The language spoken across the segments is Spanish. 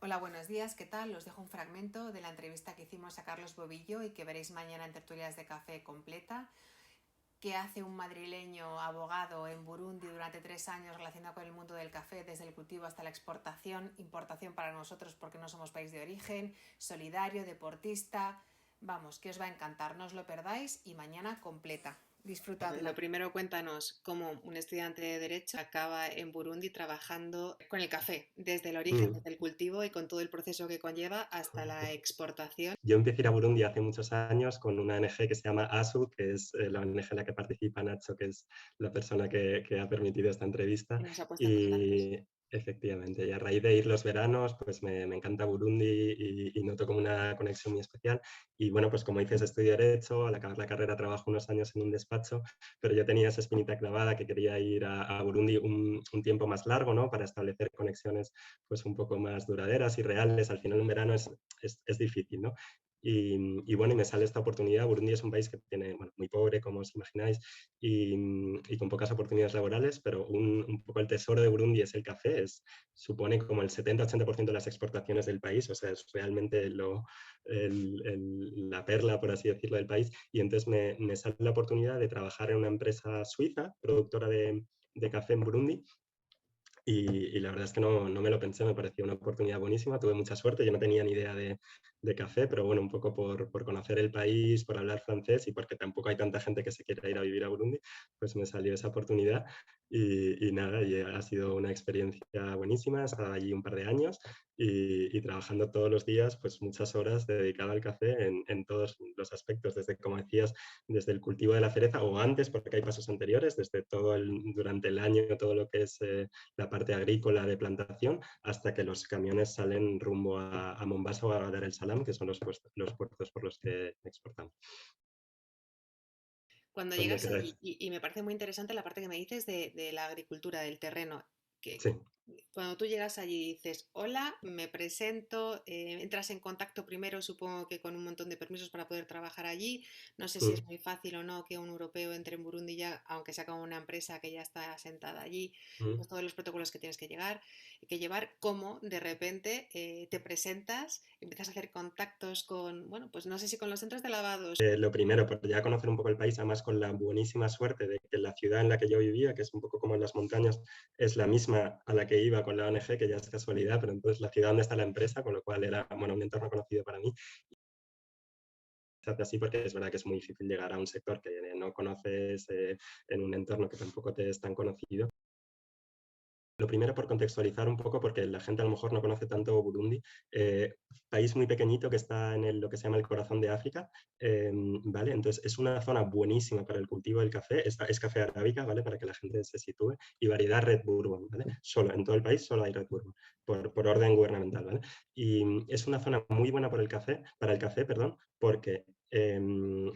Hola, buenos días, ¿qué tal? Os dejo un fragmento de la entrevista que hicimos a Carlos Bobillo y que veréis mañana en Tertulias de Café completa. ¿Qué hace un madrileño abogado en Burundi durante 3 años relacionado con el mundo del café, desde el cultivo hasta la exportación? Importación para nosotros porque no somos país de origen, solidario, deportista. Vamos, que os va a encantar, no os lo perdáis y mañana completa. Disfrutadla. Lo primero, cuéntanos cómo un estudiante de Derecho acaba en Burundi trabajando con el café, desde el origen, Mm. desde el cultivo y con todo el proceso que conlleva hasta la exportación. Yo empecé a ir a Burundi hace muchos años con una ONG que se llama ASU, que es la ONG en la que participa Nacho, que es la persona que ha permitido esta entrevista. Y nos ha puesto en contacto. Y efectivamente, y a raíz de ir los veranos, pues me encanta Burundi y noto como una conexión muy especial. Y bueno, pues como dices, estudio Derecho, al acabar la carrera trabajo unos años en un despacho, pero yo tenía esa espinita clavada que quería ir a Burundi un tiempo más largo, ¿no? Para establecer conexiones pues un poco más duraderas y reales. Al final un verano es difícil, ¿no? Y bueno, y me sale esta oportunidad. Burundi es un país que tiene, bueno, muy pobre, como os imagináis, y con pocas oportunidades laborales, pero un poco el tesoro de Burundi es el café, supone como el 70-80% de las exportaciones del país, o sea, es realmente la perla, por así decirlo, del país. Y entonces me sale la oportunidad de trabajar en una empresa suiza, productora de café en Burundi, y la verdad es que no me lo pensé, me pareció una oportunidad buenísima, tuve mucha suerte, yo no tenía ni idea de café, pero bueno, un poco por conocer el país, por hablar francés y porque tampoco hay tanta gente que se quiera ir a vivir a Burundi, pues me salió esa oportunidad y nada, y ha sido una experiencia buenísima, he estado allí un par de años y trabajando todos los días, pues muchas horas dedicado al café en todos los aspectos, desde, como decías, desde el cultivo de la cereza o antes, porque hay pasos anteriores, desde durante el año, todo lo que es la parte agrícola de plantación, hasta que los camiones salen rumbo a Mombasa o a Dar el Salam, que son los puertos por los que exportamos. Cuando Donde llegas queráis. allí, y me parece muy interesante la parte que me dices de la agricultura, del terreno, que Sí. cuando tú llegas allí y dices, hola, me presento, entras en contacto primero, supongo que con un montón de permisos para poder trabajar allí. No sé si es Mm, muy fácil o no que un europeo entre en Burundi ya, aunque sea como una empresa que ya está asentada allí, mm. pues todos los protocolos que tienes que que llevar, cómo de repente te presentas, empiezas a hacer contactos con, bueno, pues no sé si con los centros de lavados. Lo primero, por ya conocer un poco el país, además con la buenísima suerte de que la ciudad en la que yo vivía, que es un poco como en las montañas, es la misma a la que iba con la ONG, que ya es casualidad, pero entonces la ciudad donde está la empresa, con lo cual era, bueno, un entorno conocido para mí. Se hace así porque es verdad que es muy difícil llegar a un sector que no conoces, en un entorno que tampoco te es tan conocido. Lo primero, por contextualizar un poco, porque la gente a lo mejor no conoce tanto Burundi, país muy pequeñito que está en lo que se llama el corazón de África, ¿vale? Entonces es una zona buenísima para el cultivo del café, es café arábica, ¿vale? Para que la gente se sitúe, y variedad Red Bourbon, ¿vale? Solo, en todo el país solo hay Red Bourbon, por orden gubernamental, ¿vale? Y es una zona muy buena para el café, perdón, porque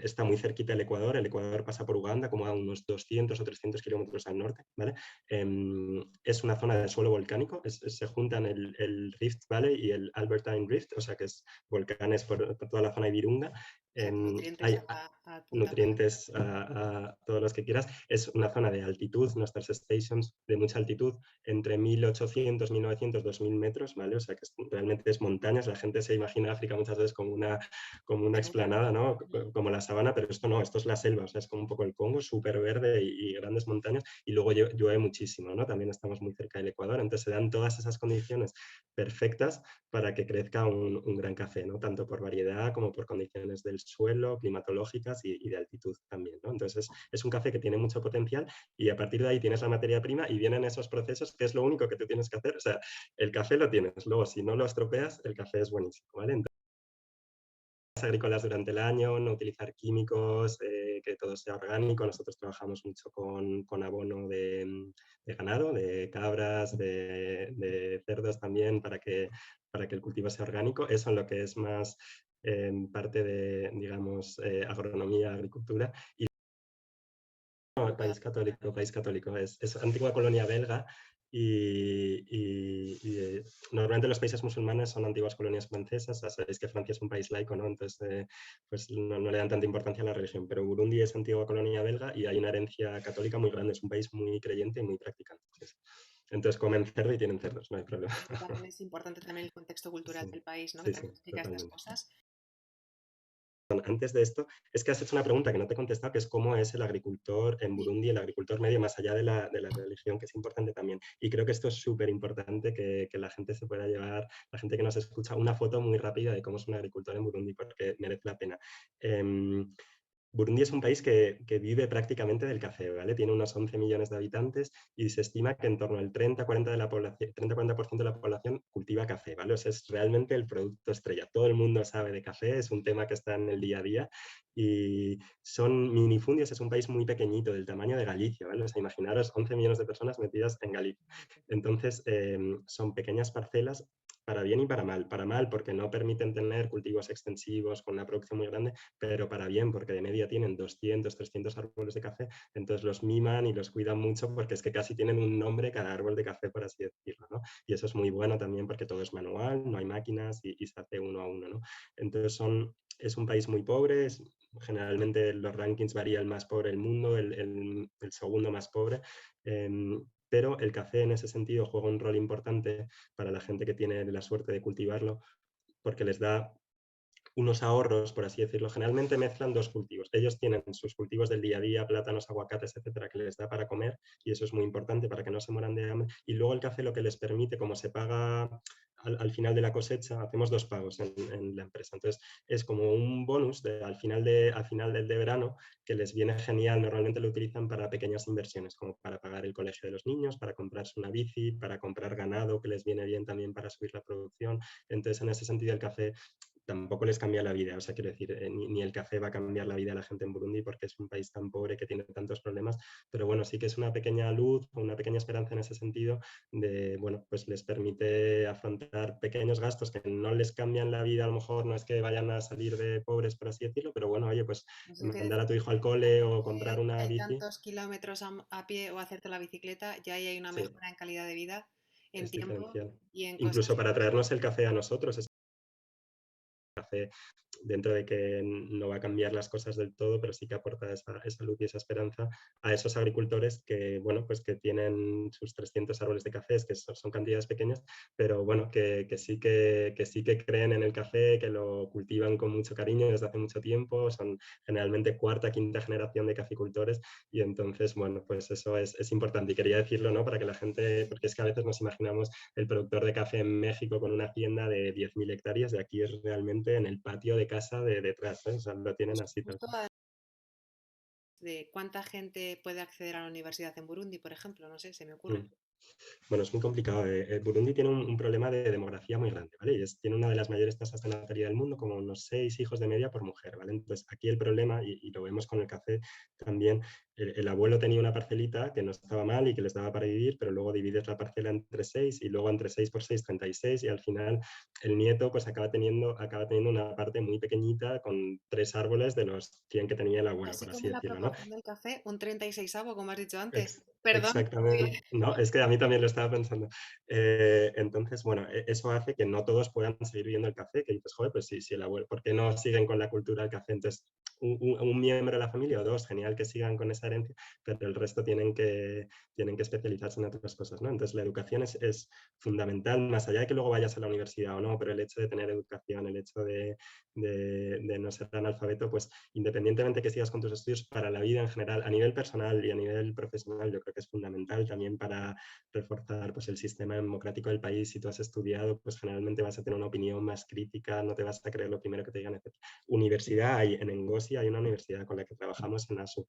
está muy cerquita del Ecuador, el Ecuador pasa por Uganda, como a unos 200 o 300 kilómetros al norte, ¿vale? Es una zona de suelo volcánico, se juntan el Rift Valley y el Albertine Rift, o sea que es volcanes por toda la zona de Virunga. O sea, nutrientes Hay a punta pala. nutrientes a todos los que quieras. Es una zona de altitud, nuestras stations de mucha altitud, entre 1800, 1900, 2000 metros, ¿vale? O sea que realmente es montañas. La gente se imagina África muchas veces como una Llanura. explanada, ¿no? Mm. Como la sabana, pero esto no, esto es la selva, o sea, es como un poco el Congo, súper verde y grandes montañas, y luego llueve muchísimo, ¿no? También estamos muy cerca del Ecuador, entonces se dan todas esas condiciones perfectas para que crezca un gran café, ¿no? Tanto por variedad como por condiciones del suelo, climatológicas y de altitud también, ¿no? Entonces es un café que tiene mucho potencial y a partir de ahí tienes la materia prima y vienen esos procesos que es lo único que tú tienes que hacer. O sea, el café lo tienes, luego si no lo estropeas, el café es buenísimo, ¿vale? Agrícolas durante el año, no utilizar químicos, que todo sea orgánico. Nosotros trabajamos mucho con abono de ganado, de cabras, de cerdos también, para que el cultivo sea orgánico. Eso en lo que es más parte de, digamos, agronomía, agricultura. Y no, Brutal. país católico. Es antigua colonia belga y normalmente los países musulmanes son antiguas colonias francesas. Sabéis que Francia es un país laico, ¿no? Entonces, pues no le dan tanta importancia a la religión. Pero Burundi es antigua colonia belga y hay una herencia católica muy grande. Es un país muy creyente y muy practicante. Sí, sí. Entonces comen cerdo y tienen cerdos, no hay problema. Esto también es importante, también el contexto cultural Sí, del país, ¿no? Que sí, sí, también explica estas totalmente. cosas. Antes de esto, es que has hecho una pregunta que no te he contestado, que es cómo es el agricultor en Sí. Burundi, el agricultor medio, más allá de la religión, que es importante también. Y creo que esto es súper importante que la gente se pueda llevar, la gente que nos escucha, una foto muy rápida de cómo es un agricultor en Burundi, porque merece la pena. Em, Burundi es un país que vive prácticamente del café, ¿vale? Tiene unos 11 millones de habitantes y se estima que en torno al 30-40% de la población, 30-40% de la población cultiva café, ¿vale? O sea, es realmente el producto estrella. Todo el mundo sabe de café, es un tema que está en el día a día y son minifundios, es un país muy pequeñito, del tamaño de Galicia, ¿vale? O sea, imaginaros 11 millones de personas metidas en Galicia. Entonces, son pequeñas parcelas para bien y para mal porque no permiten tener cultivos extensivos con una producción muy grande, pero para bien, porque de media tienen 200, 300 árboles de café, entonces los miman y los cuidan mucho porque es que casi tienen un nombre cada árbol de café, por así decirlo, ¿no? Y eso es muy bueno también porque todo es manual, no hay máquinas y se hace uno a uno, ¿no? Entonces es un país muy pobre, generalmente los rankings varía el más pobre del mundo, el segundo más pobre, pero el café en ese sentido juega un rol importante para la gente que tiene la suerte de cultivarlo, porque les da unos ahorros, por así decirlo. Generalmente mezclan dos cultivos. Ellos tienen sus cultivos del día a día, plátanos, aguacates, etcétera, que les da para comer y eso es muy importante para que no se mueran de hambre. Y luego el café lo que les permite, como se paga al final de la cosecha, hacemos dos pagos en la empresa. Entonces es como un bonus al final del de verano que les viene genial. Normalmente lo utilizan para pequeñas inversiones, como para pagar el colegio de los niños, para comprarse una bici, para comprar ganado, que les viene bien también para subir la producción. Entonces en ese sentido el café tampoco les cambia la vida. O sea, quiero decir, ni el café va a cambiar la vida de la gente en Burundi porque es un país tan pobre que tiene tantos problemas, pero bueno, sí que es una pequeña luz, una pequeña esperanza en ese sentido de, bueno, pues les permite afrontar pequeños gastos que no les cambian la vida, a lo mejor no es que vayan a salir de pobres, por así decirlo, pero bueno, oye, pues Eso quiere mandar decir a tu hijo al que cole o comprar una hay bici, tantos kilómetros a pie o hacerte la bicicleta, ya ahí hay una sí, mejora en calidad de vida, en es tiempo diferencial. y en Incluso cosas. para traernos el café a nosotros, café, dentro de que no va a cambiar las cosas del todo, pero sí que aporta esa luz y esa esperanza a esos agricultores que, bueno, pues que tienen sus 300 árboles de café, que son cantidades pequeñas, pero bueno, que sí que creen en el café, que lo cultivan con mucho cariño desde hace mucho tiempo, son generalmente cuarta, quinta generación de caficultores y entonces, bueno, pues eso es importante y quería decirlo, ¿no? Para que la gente, porque es que a veces nos imaginamos el productor de café en México con una hacienda de 10.000 hectáreas y aquí es realmente en el patio de casa de detrás, ¿eh? O sea, lo tienen así tal Justo cual. de cuánta gente puede acceder a la universidad en Burundi, por ejemplo, no sé, se me ocurre. Mm. Bueno, es muy complicado. Burundi tiene un problema de demografía muy grande, ¿vale? Tiene una de las mayores tasas de natalidad del mundo, como unos 6 hijos de media por mujer, ¿vale? Entonces, aquí el problema, y lo vemos con el café también, el abuelo tenía una parcelita que no estaba mal y que les daba para vivir, pero luego divides la parcela entre 6 y luego entre 6 por 6, 36 y al final el nieto pues acaba teniendo una parte muy pequeñita con 3 árboles de los 100 que tenía el abuelo, Casi por así como la decirlo, ¿no? proporción del café, un 36avo, como has dicho antes. Perdón. Exactamente. No, es que a mí también lo estaba pensando. Entonces, bueno, eso hace que no todos puedan seguir viviendo el café, que dices, joder, pues sí, sí, el abuelo, ¿por qué no siguen con la cultura del café? Entonces, un miembro de la familia o dos, genial que sigan con esa herencia, pero el resto tienen que especializarse en otras cosas, ¿no? Entonces, la educación es fundamental, más allá de que luego vayas a la universidad o no, pero el hecho de tener educación, el hecho de no ser analfabeto, pues independientemente que sigas con tus estudios, para la vida en general, a nivel personal y a nivel profesional, yo creo que es fundamental también para reforzar pues, el sistema democrático del país. Si tú has estudiado, pues generalmente vas a tener una opinión más crítica, no te vas a creer lo primero que te digan, etc. Universidad, hay, en Engosi hay una universidad con la que trabajamos en ASU.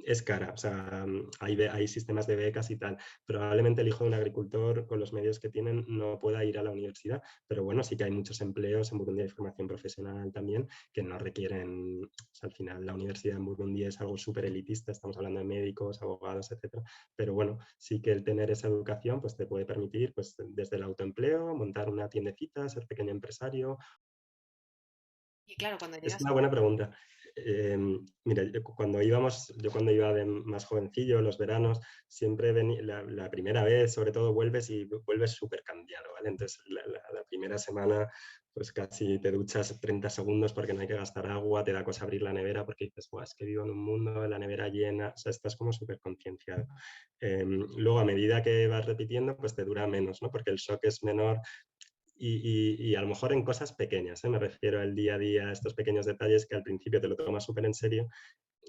Es cara, o sea, hay sistemas de becas y tal. Probablemente el hijo de un agricultor con los medios que tienen no pueda ir a la universidad, pero bueno, sí que hay muchos empleos en Burundi, hay formación profesional también que no requieren, o sea, al final la universidad en Burundi es algo súper elitista, estamos hablando de médicos, abogados, etcétera, pero bueno, sí que el tener esa educación pues te puede permitir pues desde el autoempleo, montar una tiendecita, ser pequeño empresario. Y claro, cuando Es llegas una a... buena pregunta. Mira, yo cuando iba de más jovencillo, los veranos, siempre venía, la primera vez, sobre todo, vuelves y vuelves súper cambiado, ¿vale? Entonces, la primera semana pues casi te duchas 30 segundos porque no hay que gastar agua, te da cosa abrir la nevera porque dices, "Buah, es que vivo en un mundo de la nevera llena", o sea, estás como súper concienciado. Luego, a medida que vas repitiendo, pues te dura menos, ¿no? Porque el shock es menor y a lo mejor en cosas pequeñas, ¿eh? Me refiero al día a día, a estos pequeños detalles que al principio te lo tomas súper en serio,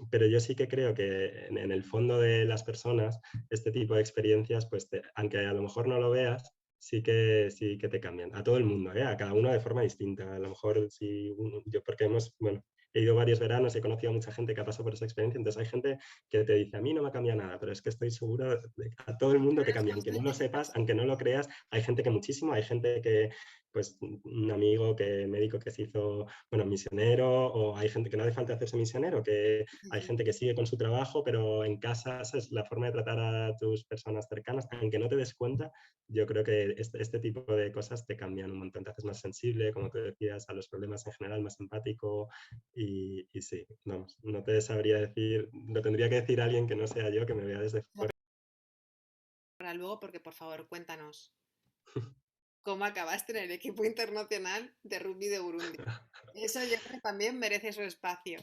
pero yo sí que creo que en el fondo de las personas, este tipo de experiencias, pues aunque a lo mejor no lo veas, sí que te cambian. A todo el mundo, ¿eh? A cada uno de forma distinta. A lo mejor si yo, porque bueno, he ido varios veranos, he conocido a mucha gente que ha pasado por esa experiencia, entonces hay gente que te dice, a mí no me cambia nada, pero es que estoy seguro de que a todo el mundo te cambia, aunque no lo sepas, aunque no lo creas, hay gente que muchísimo, hay gente que, pues un amigo que médico que se hizo, bueno, misionero, o hay gente que no hace falta hacerse misionero, que hay gente que sigue con su trabajo, pero en casa es la forma de tratar a tus personas cercanas, aunque no te des cuenta, yo creo que este tipo de cosas te cambian un montón, te haces más sensible, como tú decías, a los problemas en general, más empático y sí, vamos, no te sabría decir, lo tendría que decir alguien que no sea yo, que me vea desde fuera. Para luego, porque por favor, cuéntanos cómo acabaste en el equipo internacional de rugby de Burundi. Eso yo creo que también merece su espacio.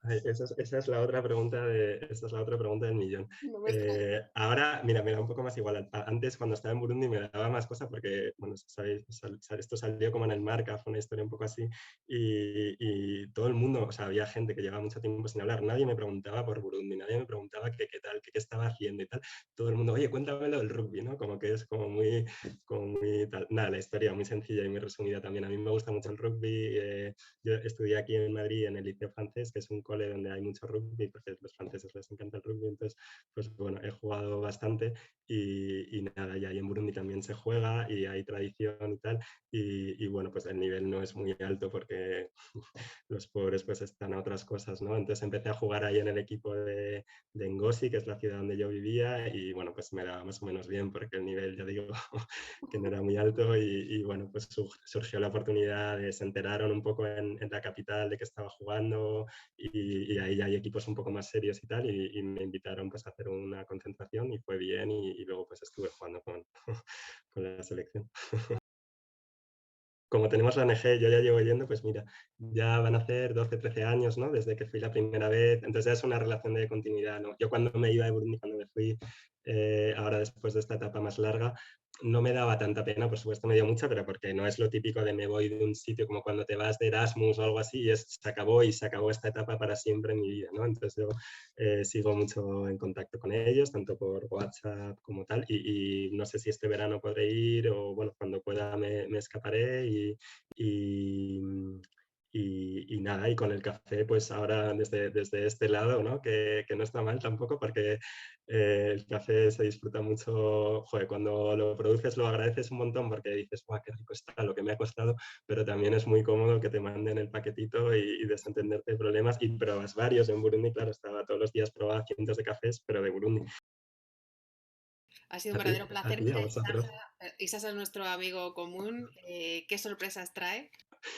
Ay, esa es la otra pregunta esa es la otra pregunta del millón. No me extraña. Ahora, mira, me da un poco más igual. Antes, cuando estaba en Burundi, me daba más cosa porque, bueno, sabéis, esto salió como en el Marca, fue una historia un poco así, y todo el mundo, o sea, había gente que llevaba mucho tiempo sin hablar. Nadie me preguntaba por Burundi, nadie me preguntaba qué tal, qué estaba haciendo y tal. Todo el mundo, oye, cuéntame lo del rugby, ¿no? Como que es como muy tal. Nada, la historia muy sencilla y muy resumida también. A mí me gusta mucho el rugby. Yo estudié aquí en Madrid en el Liceo Francés, que es un cole donde hay mucho rugby, porque a los franceses les encanta el rugby, entonces, pues bueno, he jugado bastante y nada, y ahí en Burundi también se juega y hay tradición y tal, y bueno, pues el nivel no es muy alto porque los pobres pues están a otras cosas, ¿no? Entonces empecé a jugar ahí en el equipo de Ngozi, que es la ciudad donde yo vivía, y bueno, pues me daba más o menos bien porque el nivel, ya digo, que no era muy alto y bueno, pues surgió la oportunidad, se enteraron un poco en la capital de que estaba jugando y ahí hay equipos un poco más serios y tal, y me invitaron pues a hacer una concentración y fue bien y luego pues estuve jugando con, con la selección. Como tenemos la ONG, yo ya llevo yendo, pues mira, ya van a hacer 12, 13 años, ¿no? Desde que fui la primera vez, entonces ya es una relación de continuidad, ¿no? Yo cuando me iba de Burundi, cuando me fui, ahora después de esta etapa más larga, no me daba tanta pena, por supuesto me dio mucha, pero porque no es lo típico de me voy de un sitio como cuando te vas de Erasmus o algo así, y se acabó y se acabó esta etapa para siempre en mi vida, ¿no? Entonces yo sigo mucho en contacto con ellos, tanto por WhatsApp como tal, y no sé si este verano podré ir o bueno, cuando pueda me escaparé y, y nada, y con el café, pues ahora desde este lado, ¿no? Que no está mal tampoco, porque el café se disfruta mucho, joder, cuando lo produces lo agradeces un montón porque dices, guau, qué rico está lo que me ha costado, pero también es muy cómodo que te manden el paquetito y desentenderte de problemas y pruebas varios. En Burundi, claro, estaba todos los días probaba cientos de cafés, pero de Burundi. Ha sido un verdadero A placer. ti, a Mira, vosotros. Isasa es nuestro amigo común. ¿Qué sorpresas trae?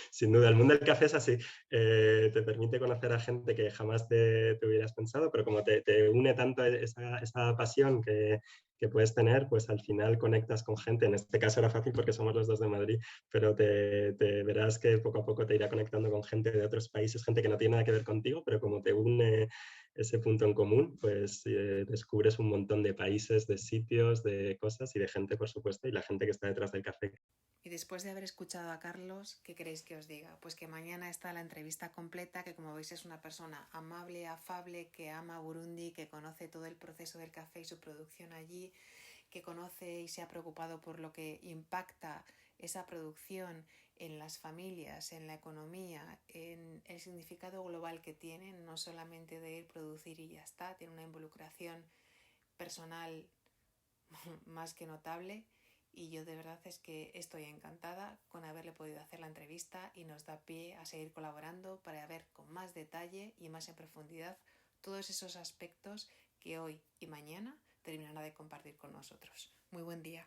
Sin duda, el mundo del café es así. Te permite conocer a gente que jamás te hubieras pensado, pero como te une tanto esa pasión que puedes tener, pues al final conectas con gente. En este caso era fácil porque somos los dos de Madrid, pero te verás que poco a poco te irá conectando con gente de otros países, gente que no tiene nada que ver contigo, pero como te une ese punto en común, pues descubres un montón de países, de sitios, de cosas y de gente, por supuesto, y la gente que está detrás del café. Y después de haber escuchado a Carlos, ¿qué queréis que os diga? Pues que mañana está la entrevista completa, que como veis es una persona amable, afable, que ama Burundi, que conoce todo el proceso del café y su producción allí, que conoce y se ha preocupado por lo que impacta esa producción en las familias, en la economía, en el significado global que tienen, no solamente de ir, producir y ya está, tiene una involucración personal más que notable y yo de verdad es que estoy encantada con haberle podido hacer la entrevista y nos da pie a seguir colaborando para ver con más detalle y más en profundidad todos esos aspectos que hoy y mañana terminará de compartir con nosotros. Muy buen día.